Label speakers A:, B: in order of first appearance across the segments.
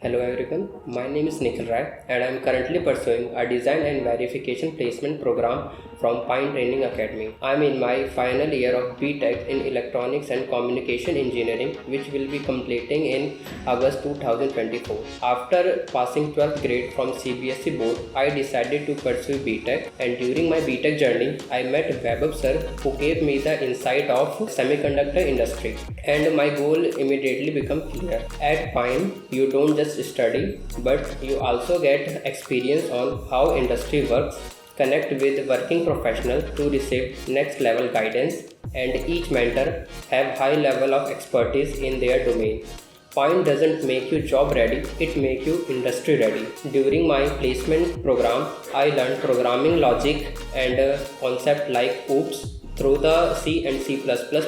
A: Hello everyone, my name is Nikhil Rai and I am currently pursuing a design and verification placement program from PinE Training Academy. I am in my final year of BTech in Electronics and Communication Engineering, which will be completing in August 2024. After passing 12th grade from CBSE board, I decided to pursue BTech, and during my BTech journey, I met Vaibhav sir, who gave me the insight of semiconductor industry, and my goal immediately became clear. At PinE, you don't just study, but you also get experience on how industry works, connect with working professionals to receive next level guidance, and each mentor have high level of expertise in their domain. PinE doesn't make you job ready, it makes you industry ready. During my placement program, I learned programming logic and concept like OOPS through the C and C++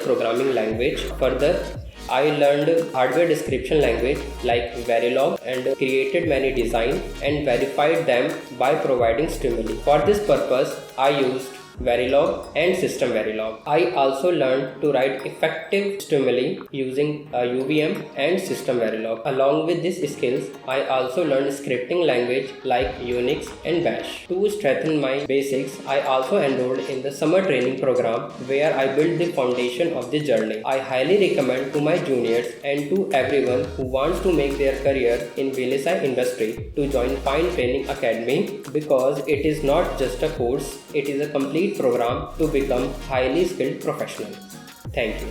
A: programming language. Further, I learned hardware description language like Verilog and created many designs and verified them by providing stimuli. For this purpose, I used Verilog and System Verilog. I also learned to write effective stimuli using UVM and System Verilog. Along with these skills, I also learned scripting language like Unix and Bash. To strengthen my basics, I also enrolled in the summer training program where I built the foundation of the journey. I highly recommend to my juniors and to everyone who wants to make their career in VLSI industry to join PinE Training Academy, because it is not just a course, it is a complete program to become highly skilled professional. Thank you.